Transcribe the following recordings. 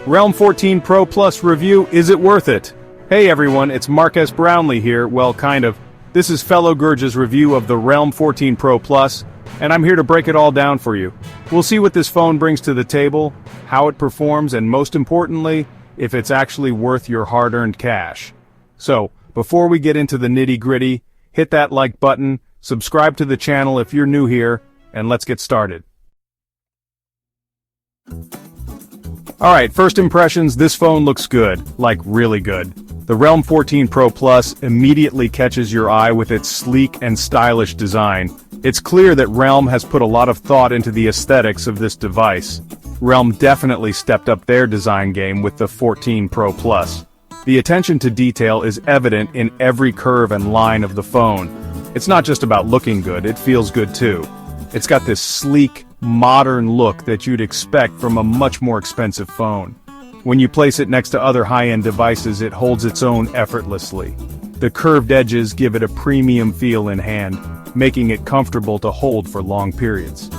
Realme 14 Pro Plus review, is it worth it? Hey everyone, it's Marques Brownlee here, well kind of. This is fellow Gurja's review of the Realme 14 Pro Plus, and I'm here to break it all down for you. We'll see what this phone brings to the table, how it performs, and most importantly, if it's actually worth your hard-earned cash. So, before we get into the nitty-gritty, hit that like button, subscribe to the channel if you're new here, and let's get started. Alright, first impressions, this phone looks good, like really good. The Realme 14 Pro Plus immediately catches your eye with its sleek and stylish design. It's clear that Realme has put a lot of thought into the aesthetics of this device. Realme definitely stepped up their design game with the 14 Pro Plus. The attention to detail is evident in every curve and line of the phone. It's not just about looking good, it feels good too. It's got this sleek, modern look that you'd expect from a much more expensive phone. When you place it next to other high-end devices, it holds its own effortlessly. The curved edges give it a premium feel in hand, making it comfortable to hold for long periods.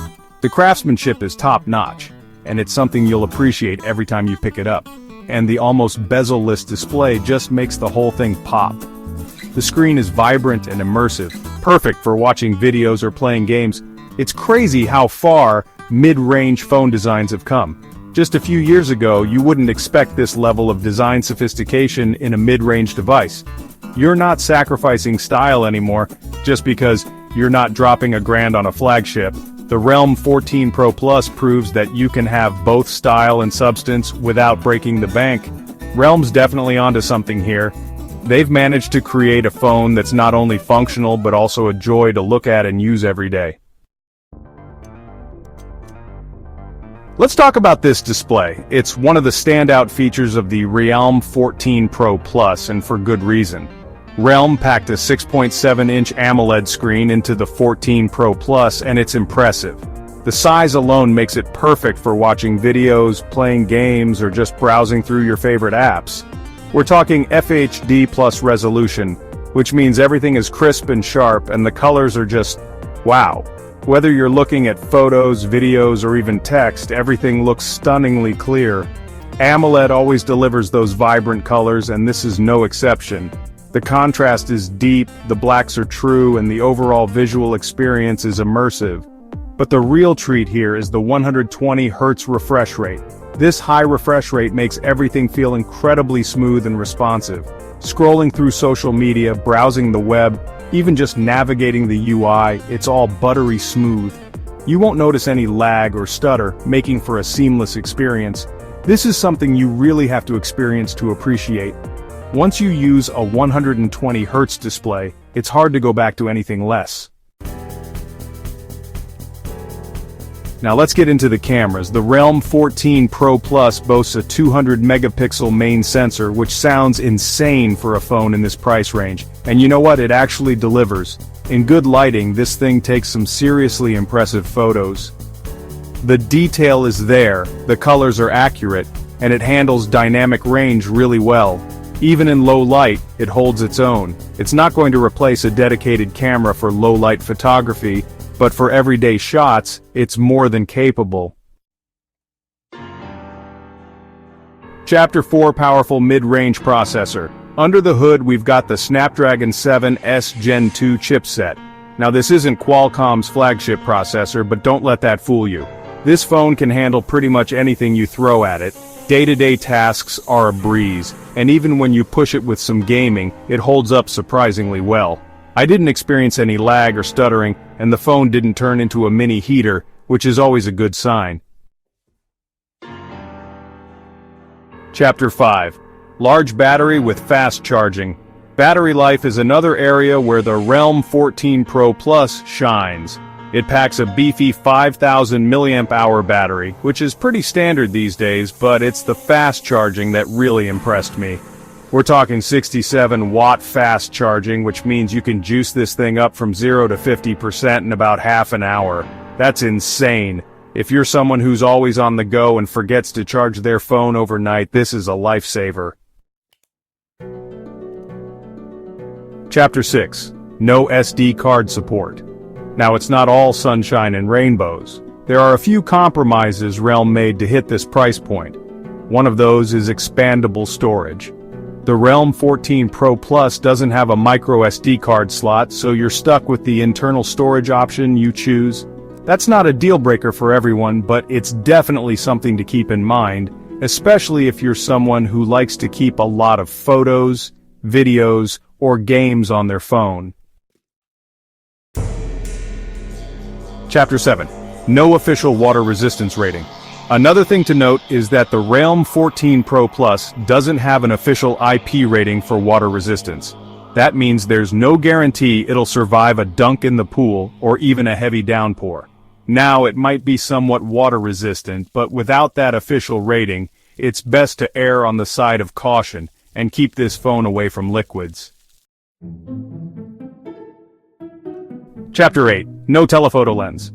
The craftsmanship is top-notch, and it's something you'll appreciate every time you pick it up. And the almost bezel-less display just makes the whole thing pop. The screen is vibrant and immersive, perfect for watching videos or playing games. It's crazy how far mid-range phone designs have come. Just a few years ago, you wouldn't expect this level of design sophistication in a mid-range device. You're not sacrificing style anymore, just because you're not dropping $1,000 on a flagship. The Realme 14 Pro Plus proves that you can have both style and substance without breaking the bank. Realme's definitely onto something here. They've managed to create a phone that's not only functional but also a joy to look at and use every day. Let's talk about this display. It's one of the standout features of the Realme 14 Pro Plus, and for good reason. Realme packed a 6.7-inch AMOLED screen into the 14 Pro Plus, and it's impressive. The size alone makes it perfect for watching videos, playing games, or just browsing through your favorite apps. We're talking FHD plus resolution, which means everything is crisp and sharp, and the colors are just wow. Whether you're looking at photos, videos, or even text, everything looks stunningly clear. AMOLED always delivers those vibrant colors, and this is no exception. The contrast is deep, the blacks are true, and the overall visual experience is immersive. But the real treat here is the 120 Hz refresh rate. This high refresh rate makes everything feel incredibly smooth and responsive. Scrolling through social media, browsing the web, even just navigating the UI, it's all buttery smooth. You won't notice any lag or stutter, making for a seamless experience. This is something you really have to experience to appreciate. Once you use a 120 Hz display, it's hard to go back to anything less. Now let's get into the cameras. The Realme 14 Pro Plus boasts a 200 megapixel main sensor, which sounds insane for a phone in this price range. And you know what? It actually delivers. In good lighting, this thing takes some seriously impressive photos. The detail is there, the colors are accurate, and it handles dynamic range really well. Even in low light, it holds its own. It's not going to replace a dedicated camera for low light photography, but for everyday shots, it's more than capable. Chapter 4 Powerful Mid-Range Processor. Under the hood we've got the Snapdragon 7S Gen 2 chipset. Now this isn't Qualcomm's flagship processor, but don't let that fool you. This phone can handle pretty much anything you throw at it. Day-to-day tasks are a breeze, and even when you push it with some gaming, it holds up surprisingly well. I didn't experience any lag or stuttering, and the phone didn't turn into a mini heater, which is always a good sign. Chapter 5. Large battery with fast charging. Battery life is another area where the Realme 14 Pro Plus shines. It packs a beefy 5,000 mAh battery, which is pretty standard these days, but it's the fast charging that really impressed me. We're talking 67-watt fast charging, which means you can juice this thing up from 0 to 50% in about half an hour. That's insane. If you're someone who's always on the go and forgets to charge their phone overnight, this is a lifesaver. Chapter 6. No SD card support. Now it's not all sunshine and rainbows. There are a few compromises Realme made to hit this price point. One of those is expandable storage. The Realme 14 Pro Plus doesn't have a micro SD card slot, so you're stuck with the internal storage option you choose. That's not a deal breaker for everyone, but it's definitely something to keep in mind, especially if you're someone who likes to keep a lot of photos, videos, or games on their phone. Chapter 7. No official water resistance rating. Another thing to note is that the Realme 14 Pro Plus doesn't have an official IP rating for water resistance. That means there's no guarantee it'll survive a dunk in the pool or even a heavy downpour. Now, it might be somewhat water resistant, but without that official rating, it's best to err on the side of caution and keep this phone away from liquids. Chapter 8. No telephoto lens.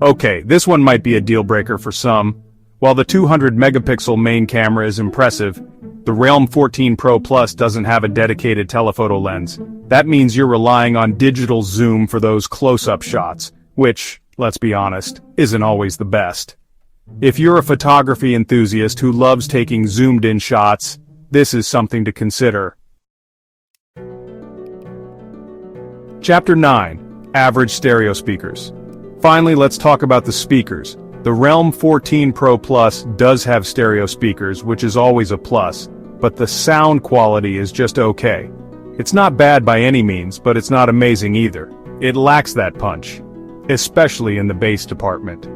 Okay, this one might be a deal breaker for some. While the 200 megapixel main camera is impressive, the Realme 14 Pro Plus doesn't have a dedicated telephoto lens. That means you're relying on digital zoom for those close-up shots, which, let's be honest, isn't always the best. If you're a photography enthusiast who loves taking zoomed-in shots, this is something to consider. Chapter 9. Average stereo speakers. Finally, let's talk about the speakers. The Realme 14 Pro Plus does have stereo speakers, which is always a plus, but the sound quality is just okay. It's not bad by any means, but it's not amazing either. It lacks that punch, especially in the bass department.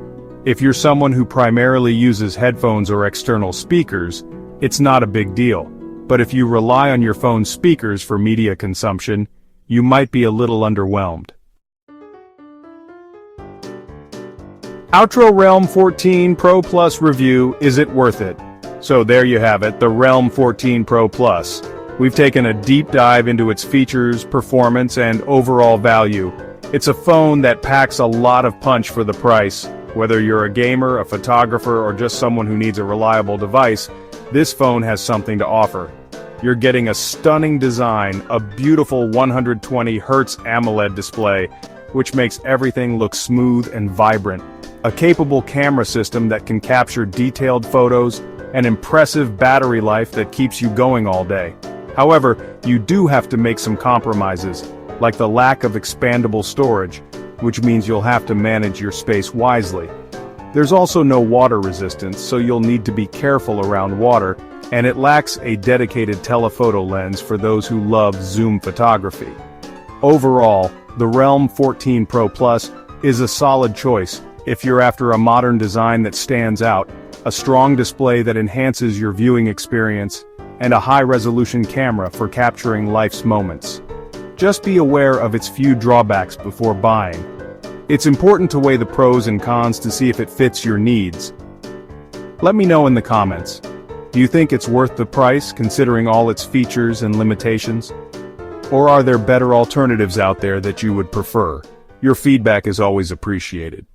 If you're someone who primarily uses headphones or external speakers, it's not a big deal. But if you rely on your phone's speakers for media consumption, you might be a little underwhelmed. Outro Realme 14 Pro Plus review, is it worth it? So there you have it, the Realme 14 Pro Plus. We've taken a deep dive into its features, performance, and overall value. It's a phone that packs a lot of punch for the price. Whether you're a gamer, a photographer, or just someone who needs a reliable device, this phone has something to offer. You're getting a stunning design, a beautiful 120Hz AMOLED display, which makes everything look smooth and vibrant. A capable camera system that can capture detailed photos, an impressive battery life that keeps you going all day. However, you do have to make some compromises, like the lack of expandable storage, which means you'll have to manage your space wisely. There's also no water resistance, so you'll need to be careful around water, and it lacks a dedicated telephoto lens for those who love zoom photography. Overall, the Realme 14 Pro Plus is a solid choice if you're after a modern design that stands out, a strong display that enhances your viewing experience, and a high-resolution camera for capturing life's moments. Just be aware of its few drawbacks before buying. It's important to weigh the pros and cons to see if it fits your needs. Let me know in the comments. Do you think it's worth the price, considering all its features and limitations? Or are there better alternatives out there that you would prefer? Your feedback is always appreciated.